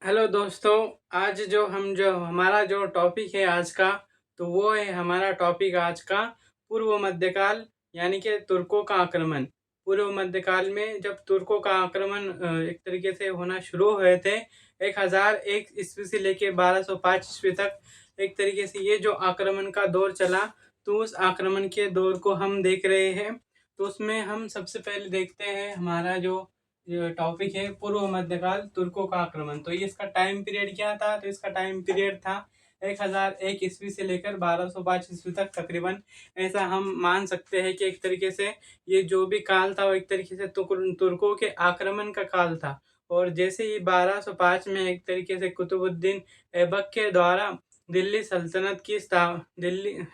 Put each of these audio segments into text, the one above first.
Hello दोस्तों। आज जो हमारा जो टॉपिक है आज का, तो वो है हमारा टॉपिक आज का पूर्व मध्यकाल, यानी कि तुर्कों का आक्रमण। पूर्व मध्यकाल में जब तुर्कों का आक्रमण एक तरीके से होना शुरू हुए थे 1001 ईस्वी से लेके 1205 ईस्वी तक, एक तरीके से ये जो आक्रमण का दौर चला, तो उस आक्रमण के दौर को हम देख रहे हैं। तो उसमें हम सबसे पहले देखते हैं हमारा जो ये टॉपिक है पूर्व मध्यकाल तुर्कों का आक्रमण। तो ये इसका टाइम पीरियड क्या था? तो इसका टाइम पीरियड था 1001 ईस्वी से लेकर 1205 ईस्वी तक तकरीबन। ऐसा हम मान सकते हैं कि एक तरीके से ये जो भी काल था वो एक तरीके से तुर्कों के आक्रमण का काल था। और जैसे ही 1205 में एक तरीके से कुतुबुद्दीन ऐबक के द्वारा दिल्ली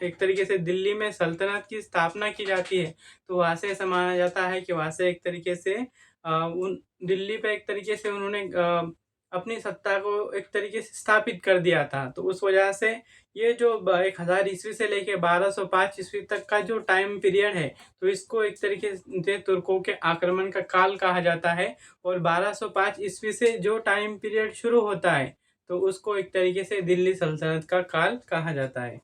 एक तरीके से दिल्ली में सल्तनत की स्थापना की जाती है। तो वहाँ से ऐसा माना जाता है कि वहाँ से एक तरीके से उन दिल्ली पे एक तरीके से उन्होंने अपनी सत्ता को एक तरीके से स्थापित कर दिया था। तो उस वजह से ये जो 1000 ईस्वी से लेके 1205 ईस्वी तक का जो टाइम पीरियड है, तो इसको एक तरीके से तुर्कों के आक्रमण का काल कहा जाता है। और 1205 ईस्वी से जो टाइम पीरियड शुरू होता है, तो उसको एक तरीके से दिल्ली सल्तनत का काल कहा जाता है।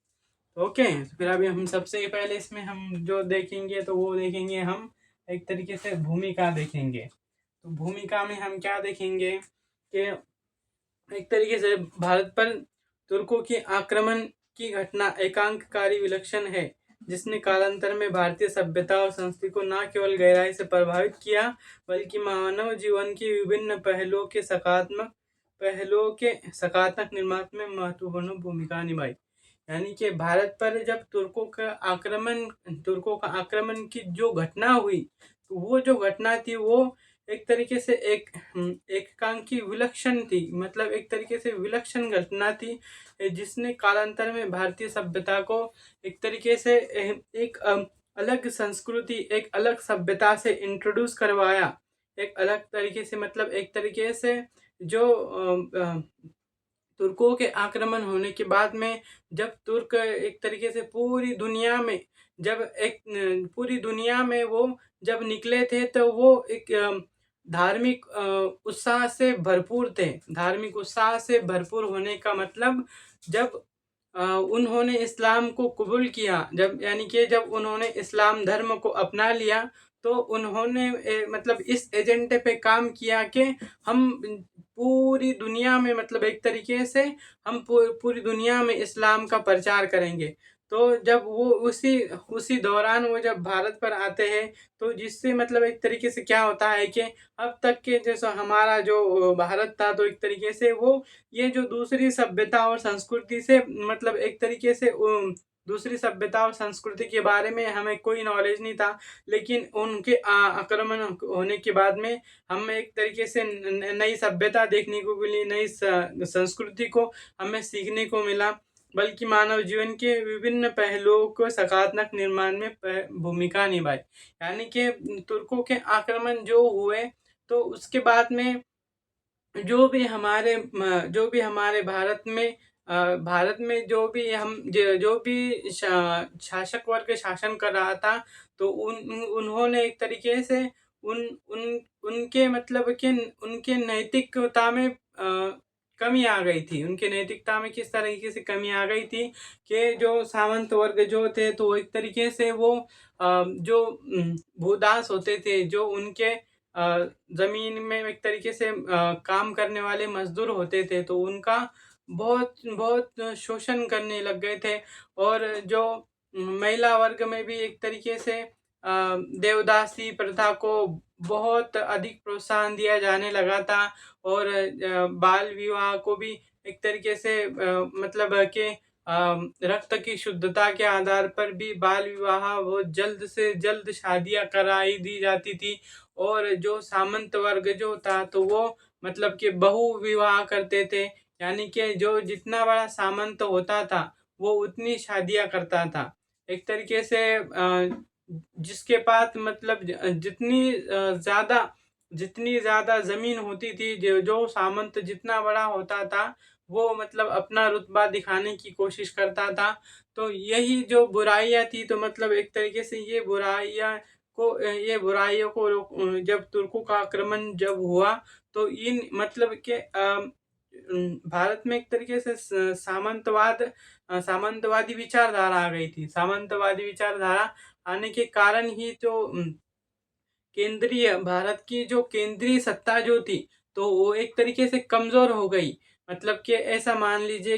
ओके, तो फिर अभी हम सबसे पहले इसमें हम जो देखेंगे, तो वो देखेंगे हम एक तरीके से भूमिका देखेंगे। तो भूमिका में हम क्या देखेंगे कि एक तरीके से भारत पर तुर्कों के आक्रमण की घटना एकांककारी विलक्षण है, जिसने कालांतर में भारतीय सभ्यता और संस्कृति को न केवल गहराई से प्रभावित किया, बल्कि मानव जीवन की विभिन्न पहलुओं के सकारात्मक निर्माण में महत्वपूर्ण भूमिका निभाई। यानी कि भारत पर जब तुर्कों का आक्रमण की जो घटना हुई, तो वो जो घटना थी वो एक तरीके से एकांकी विलक्षण थी। मतलब एक तरीके से विलक्षण घटना थी, जिसने कालांतर में भारतीय सभ्यता को एक तरीके से एक अलग संस्कृति, एक अलग सभ्यता से इंट्रोड्यूस करवाया। एक अलग तरीके से, मतलब एक तरीके से जो तुर्कों के आक्रमण होने के बाद में जब तुर्क एक तरीके से पूरी दुनिया में वो जब निकले थे, तो वो एक धार्मिक उत्साह से भरपूर थे। धार्मिक उत्साह से भरपूर होने का मतलब, जब उन्होंने इस्लाम को कबूल किया, यानी कि जब उन्होंने इस्लाम धर्म को अपना लिया, तो उन्होंने मतलब इस एजेंडे पे काम किया कि हम पूरी दुनिया में, मतलब एक तरीके से हम पूरी दुनिया में इस्लाम का प्रचार करेंगे। तो जब वो उसी दौरान वो जब भारत पर आते हैं, तो जिससे मतलब एक तरीके से क्या होता है कि अब तक के जैसा हमारा जो भारत था, तो एक तरीके से वो ये जो दूसरी सभ्यता और संस्कृति से, मतलब एक तरीके से दूसरी सभ्यता और संस्कृति के बारे में हमें कोई नॉलेज नहीं था। लेकिन उनके आक्रमण होने के बाद में हमें एक तरीके से नई सभ्यता देखने को मिली, नई संस्कृति को हमें सीखने को मिला, बल्कि मानव जीवन के विभिन्न पहलुओं को सकारात्मक निर्माण में भूमिका निभाई। यानी कि तुर्कों के आक्रमण जो हुए, तो उसके बाद में जो भी हमारे भारत में जो भी शासक वर्ग शासन कर रहा था, तो उन्होंने एक तरीके से उन उन उनके मतलब कि उनके नैतिकता में कमी आ गई थी। उनके नैतिकता में किस तरीके से कमी आ गई थी कि जो सामंत वर्ग जो थे, तो एक तरीके से वो जो भूदास होते थे, जो उनके ज़मीन में एक तरीके से काम करने वाले मज़दूर होते थे, तो उनका बहुत बहुत शोषण करने लग गए थे। और जो महिला वर्ग में भी एक तरीके से देवदासी प्रथा को बहुत अधिक प्रोत्साहन दिया जाने लगा था। और बाल विवाह को भी एक तरीके से मतलब कि रक्त की शुद्धता के आधार पर भी बाल विवाह बहुत जल्द से जल्द शादियाँ कराई दी जाती थी। और जो सामंत वर्ग जो था, तो वो मतलब कि बहु विवाह करते थे। यानी कि जो जितना बड़ा सामंत होता था, वो उतनी शादियाँ करता था। एक तरीके से जिसके पास मतलब जितनी ज़्यादा ज़मीन होती थी, जो सामंत जितना बड़ा होता था, वो मतलब अपना रुतबा दिखाने की कोशिश करता था। तो यही जो बुराइयाँ थी, तो मतलब एक तरीके से ये बुराइयों को जब तुर्कों का आक्रमण जब हुआ, तो इन मतलब के भारत में एक तरीके से सामंतवादी विचारधारा आ गई थी। सामंतवादी विचारधारा आने के कारण ही जो केंद्रीय भारत की जो केंद्रीय सत्ता जो थी, तो वो एक तरीके से कमज़ोर हो गई। मतलब कि ऐसा मान लीजिए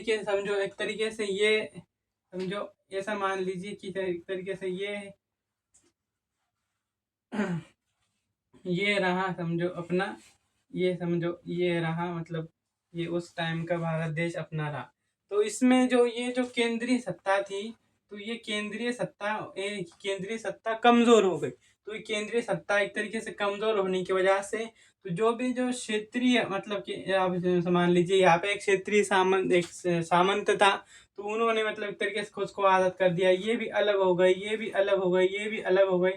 कि समझो एक तरीके से ये समझो ऐसा मान लीजिए कि एक तरीके से ये रहा समझो अपना, ये समझो ये रहा, मतलब ये उस टाइम का भारत देश अपना रहा। तो इसमें जो केंद्रीय सत्ता थी, तो ये केंद्रीय सत्ता कमज़ोर हो गई। तो ये केंद्रीय सत्ता एक तरीके से कमज़ोर होने की वजह से, तो जो क्षेत्रीय मतलब कि आप मान लीजिए यहाँ पे एक क्षेत्रीय सामंत था, तो उन्होंने मतलब एक तरीके से खुद को आज़ाद कर दिया। ये भी अलग हो गई, ये भी अलग हो गई, ये भी अलग हो गई।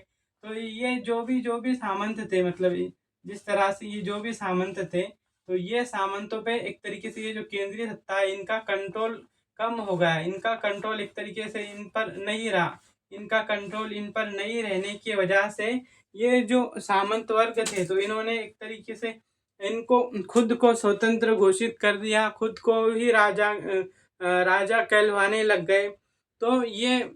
तो ये जो भी सामंत थे, मतलब जिस तरह से ये जो भी सामंत थे, तो ये सामंतों पे एक तरीके से ये जो केंद्रीय सत्ता है, इनका कंट्रोल कम हो गया है। इनका कंट्रोल एक तरीके से इन पर नहीं रहा। इनका कंट्रोल इन पर नहीं रहने की वजह से ये जो सामंत वर्ग थे, तो इन्होंने एक तरीके से इनको खुद को स्वतंत्र घोषित कर दिया, खुद को ही राजा कहलवाने लग गए। तो ये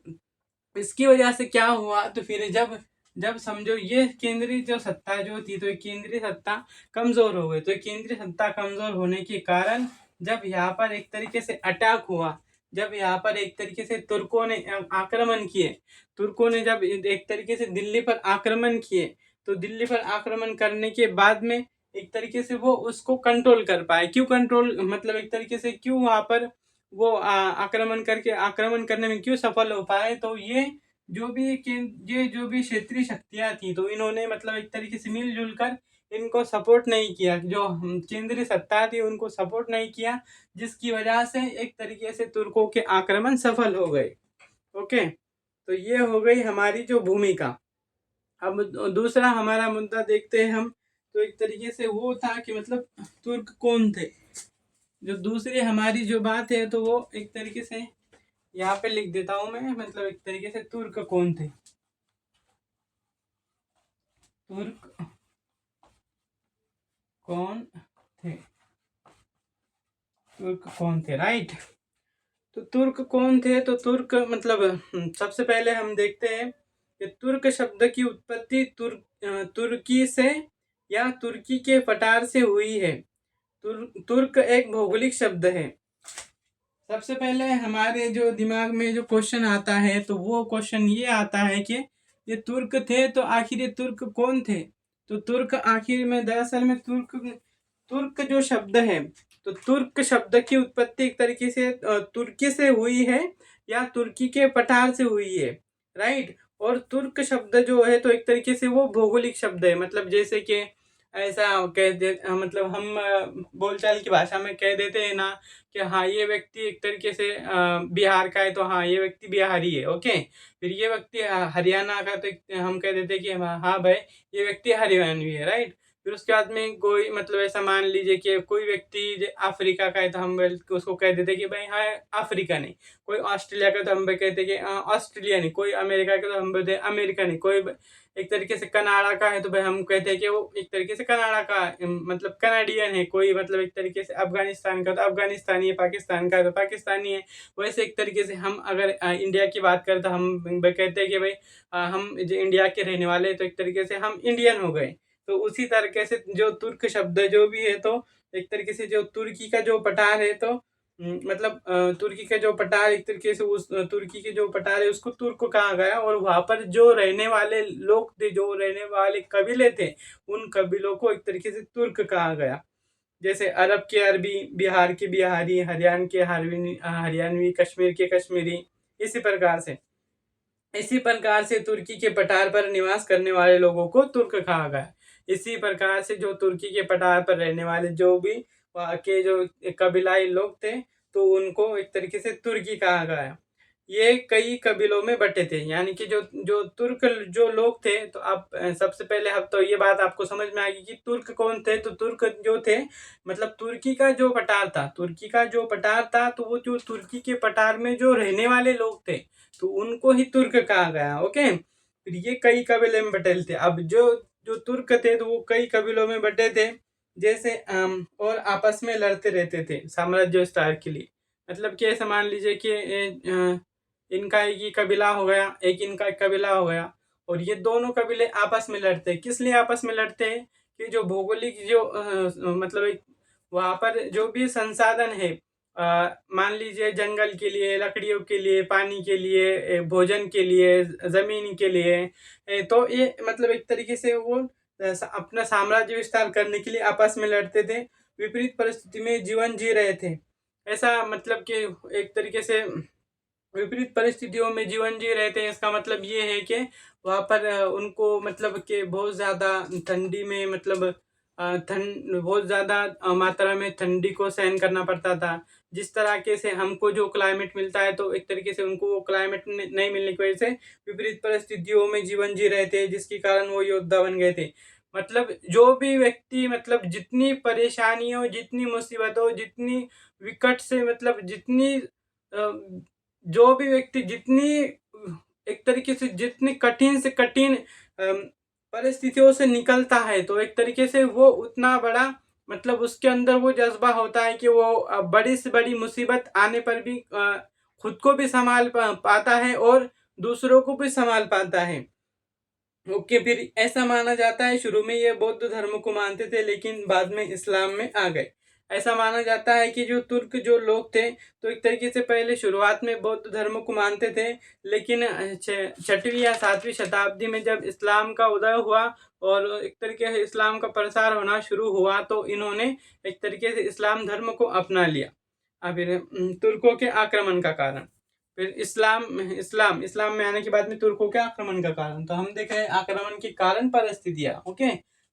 इसकी वजह से क्या हुआ, तो फिर जब जब समझो ये केंद्रीय जो सत्ता जो थी, तो ये केंद्रीय सत्ता कमज़ोर हो गई। तो केंद्रीय सत्ता कमज़ोर होने के कारण जब यहाँ पर एक तरीके से अटैक हुआ, जब यहाँ पर एक तरीके से तुर्कों ने आक्रमण किए, तुर्कों ने जब एक तरीके से दिल्ली पर आक्रमण किए, तो दिल्ली पर आक्रमण करने के बाद में एक तरीके से वो उसको कंट्रोल कर पाए। क्यों कंट्रोल, मतलब एक तरीके से क्यों वहाँ पर वो आक्रमण करने में क्यों सफल हो पाए, तो ये जो भी क्षेत्रीय शक्तियाँ थी, तो इन्होंने मतलब एक तरीके से मिलजुल कर इनको सपोर्ट नहीं किया। जो केंद्रीय सत्ता थी उनको सपोर्ट नहीं किया, जिसकी वजह से एक तरीके से तुर्कों के आक्रमण सफल हो गए। ओके, तो ये हो गई हमारी जो भूमिका। अब दूसरा हमारा मुद्दा देखते हैं हम, तो एक तरीके से वो था कि मतलब तुर्क कौन थे। जो दूसरी हमारी जो बात है, तो वो एक तरीके से यहाँ पे लिख देता हूँ मैं, मतलब एक तरीके से तुर्क कौन थे। तुर्क कौन थे, तुर्क कौन थे, राइट। तो तुर्क कौन थे, तो तुर्क मतलब सबसे पहले हम देखते हैं कि तुर्क शब्द की उत्पत्ति तुर्की से या तुर्की के पठार से हुई है। तुर्क एक भौगोलिक शब्द है। सबसे पहले हमारे जो दिमाग में जो क्वेश्चन आता है, तो वो क्वेश्चन ये आता है कि ये तुर्क थे, तो आखिर ये तुर्क कौन थे। तो तुर्क आखिर में दरअसल में तुर्क जो शब्द है, तो तुर्क शब्द की उत्पत्ति एक तरीके से तुर्की से हुई है या तुर्की के पठार से हुई है, राइट। और तुर्क शब्द जो है, तो एक तरीके से वो भौगोलिक शब्द है। मतलब जैसे कि ऐसा कह दे, मतलब हम बोलचाल की भाषा में कह देते हैं ना कि हाँ ये व्यक्ति एक तरीके से बिहार का है, तो हाँ ये व्यक्ति बिहारी है। ओके, फिर ये व्यक्ति हरियाणा का, तो हम कह देते हैं कि हाँ भाई ये व्यक्ति हरियाणवी है, राइट। फिर उसके बाद में कोई मतलब ऐसा मान लीजिए कि कोई व्यक्ति अफ्रीका का है, तो हम उसको कह देते कि भाई हाँ अफ्रीकन है। कोई ऑस्ट्रेलिया का, तो हम कहते कि ऑस्ट्रेलियन है। कोई अमेरिका का, तो हम बोलते अमेरिकन है। कोई एक तरीके से कनाडा का है, तो भाई हम कहते हैं कि वो एक तरीके से कनाडा का मतलब कनाडियन है। कोई मतलब एक तरीके से अफगानिस्तान का, तो अफगानिस्तानी है। पाकिस्तान का, तो पाकिस्तानी है। वैसे एक तरीके से हम अगर इंडिया की बात करें, तो हम कहते हैं कि भाई हम जो इंडिया के रहने वाले, तो एक तरीके से हम इंडियन हो गए। तो उसी तरीके से जो तुर्क शब्द जो भी है, तो एक तरीके से जो तुर्की का जो पठार है, तो मतलब तुर्की का जो पठार, एक तरीके से उस तुर्की के जो पठार है उसको तुर्क कहा गया। और वहाँ पर जो रहने वाले लोग थे, जो रहने वाले कबीले थे, उन कबीलों को एक तरीके से तुर्क कहा गया। जैसे अरब के अरबी, बिहार के बिहारी, हरियाणा के हरियाणवी, कश्मीर के कश्मीरी। इसी प्रकार से तुर्की के पठार पर निवास करने वाले लोगों को तुर्क कहा गया। इसी प्रकार से जो तुर्की के पठार पर रहने वाले जो भी वहाँ के जो कबीलाई लोग थे, तो उनको एक तरीके से तुर्की कहा गया। ये कई कबीलों में बटे थे, यानी कि जो जो तुर्क जो लोग थे, तो आप सबसे पहले अब तो ये बात आपको समझ में आएगी कि तुर्क कौन थे। तो तुर्क जो थे, मतलब तुर्की का जो पठार था, तो वो जो तुर्की के पठार में जो रहने वाले लोग थे, तो उनको ही तुर्क कहा गया। ओके, फिर ये कई कबीले में बटे थे। अब जो जो तुर्क थे, तो वो कई कबीलों में बटे थे। जैसे और आपस में लड़ते रहते थे साम्राज्य विस्तार के लिए। मतलब कि ऐसा मान लीजिए कि इनका एक ही कबीला हो गया, एक इनका एक कबीला हो गया और ये दोनों कबीले आपस में लड़ते हैं। किस लिए आपस में लड़ते हैं? कि जो भौगोलिक जो मतलब एक वहाँ पर जो भी संसाधन है, मान लीजिए जंगल के लिए, लकड़ियों के लिए, पानी के लिए, भोजन के लिए, ज़मीन के लिए, तो ये मतलब एक तरीके से वो अपना साम्राज्य विस्तार करने के लिए आपस में लड़ते थे। विपरीत परिस्थिति में जीवन जी रहे थे। ऐसा मतलब कि एक तरीके से विपरीत परिस्थितियों में जीवन जी रहे थे। इसका मतलब ये है कि वहाँ पर उनको मतलब कि बहुत ज़्यादा ठंडी में मतलब ठंड बहुत ज़्यादा मात्रा में ठंडी को सहन करना पड़ता था। जिस तरीके से हमको जो क्लाइमेट मिलता है, तो एक तरीके से उनको वो क्लाइमेट नहीं मिलने की वजह से विपरीत परिस्थितियों में जीवन जी रहे थे, जिसके कारण वो योद्धा बन गए थे। मतलब जो भी व्यक्ति मतलब जितनी परेशानियों, जितनी मुसीबतों, जितनी विकट से मतलब जितनी जो भी व्यक्ति जितनी एक तरीके से जितनी कठिन से कठिन परिस्थितियों से निकलता है, तो एक तरीके से वो उतना बड़ा मतलब उसके अंदर वो जज़्बा होता है कि वो बड़ी से बड़ी मुसीबत आने पर भी खुद को भी सँभाल पाता है और दूसरों को भी सँभाल पाता है। ओके, फिर ऐसा माना जाता है शुरू में ये बौद्ध धर्म को मानते थे, लेकिन बाद में इस्लाम में आ गए। ऐसा माना जाता है कि जो तुर्क जो लोग थे, तो एक तरीके से पहले शुरुआत में बौद्ध धर्म को मानते थे, लेकिन 6वीं या 7वीं शताब्दी में जब इस्लाम का उदय हुआ और एक तरीके से इस्लाम का प्रसार होना शुरू हुआ, तो इन्होंने एक तरीके से इस्लाम धर्म को अपना लिया। फिर तुर्कों के आक्रमण का कारण। फिर इस्लाम इस्लाम इस्लाम में आने के बाद में तुर्कों के आक्रमण का कारण। तो हम देख रहे हैं आक्रमण के कारण परिस्थितियाँ, ओके।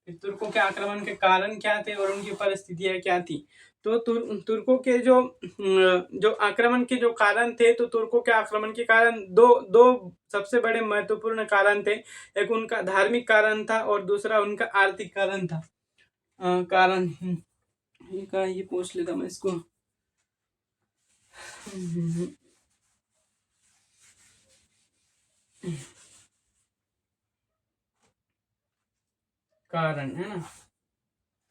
फिर तुर्कों के आक्रमण के कारण क्या थे और उनकी परिस्थितियाँ क्या थी। तो तुर्कों के जो आक्रमण के जो कारण थे, तो तुर्कों के आक्रमण के कारण दो दो सबसे बड़े महत्वपूर्ण कारण थे। एक उनका धार्मिक कारण था और दूसरा उनका आर्थिक कारण था। कारण ये पूछ लेता मैं इसको। कारण है ना,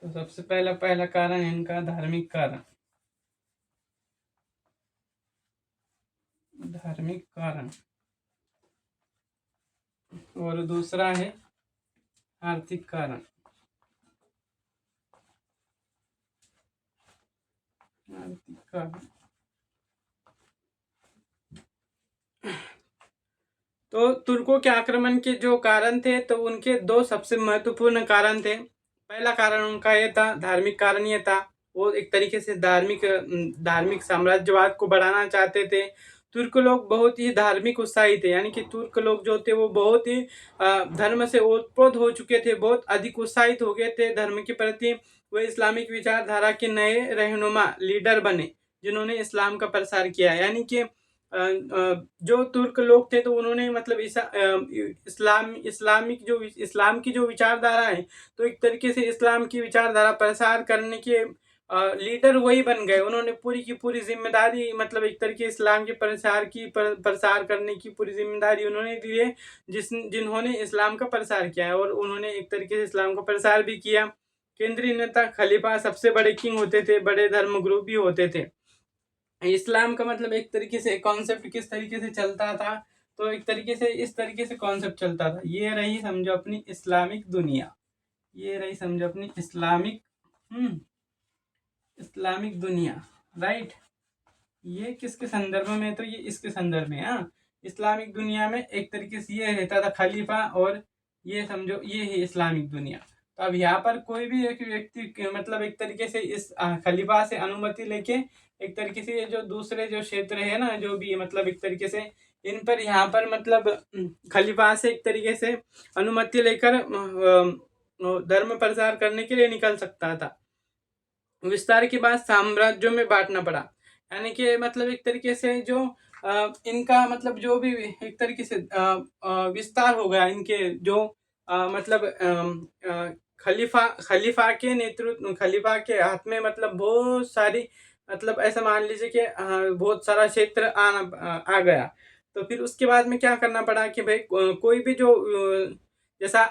तो सबसे पहला कारण है इनका धार्मिक कारण। धार्मिक कारण और दूसरा है आर्थिक कारण। आर्थिक कारण। तो तुर्कों के आक्रमण के जो कारण थे, तो उनके दो सबसे महत्वपूर्ण कारण थे। पहला कारण उनका ये था, धार्मिक कारण ये था, वो एक तरीके से धार्मिक साम्राज्यवाद को बढ़ाना चाहते थे। तुर्क लोग बहुत ही धार्मिक उत्साही थे, यानी कि तुर्क लोग जो थे वो बहुत ही धर्म से ओतप्रोत हो चुके थे, बहुत अधिक उत्साहित हो गए थे धर्म के प्रति। वो इस्लामिक विचारधारा के नए रहनुमा लीडर बने, जिन्होंने इस्लाम का प्रसार किया। यानी कि जो तुर्क लोग थे, तो उन्होंने मतलब इस्लाम की जो विचारधारा है, तो एक तरीके से इस्लाम की विचारधारा प्रसार करने के लीडर वही बन गए। उन्होंने पूरी की पूरी जिम्मेदारी मतलब एक तरीके इस्लाम के प्रसार करने की पूरी जिम्मेदारी उन्होंने ली है, जिन्होंने इस्लाम का प्रसार किया है, और उन्होंने एक तरीके से इस्लाम का प्रसार भी किया। केंद्रीय नेता खलीफा सबसे बड़े किंग होते थे, बड़े धर्मगुरु भी होते थे। इस्लाम का मतलब एक तरीके से कॉन्सेप्ट किस तरीके से चलता था, तो एक तरीके से इस तरीके से कॉन्सेप्ट चलता था। ये रही समझो अपनी इस्लामिक दुनिया, ये रही समझो अपनी इस्लामिक दुनिया, राइट। ये किसके संदर्भ में, तो ये इसके संदर्भ में। हाँ, इस्लामिक दुनिया में एक तरीके से ये रहता था खलीफा, और ये समझो ये है इस्लामिक दुनिया। तो अब यहाँ पर कोई भी एक व्यक्ति मतलब एक तरीके से इस खलीफा से अनुमति लेके एक तरीके से ये जो दूसरे जो क्षेत्र है ना, जो भी मतलब एक तरीके से इन पर यहाँ पर मतलब खलीफा से एक तरीके से अनुमति लेकर धर्म प्रचार करने के लिए निकल सकता था। विस्तार के बाद साम्राज्यों में बांटना पड़ा, यानी कि मतलब एक तरीके से जो इनका मतलब जो भी एक तरीके से विस्तार हो गया, इनके जो मतलब खलीफा के नेतृत्व, खलीफा के हाथ में मतलब बहुत सारी मतलब ऐसा मान लीजिए कि बहुत सारा क्षेत्र आ गया। तो फिर उसके बाद में क्या करना पड़ा कि भाई कोई भी जो जैसा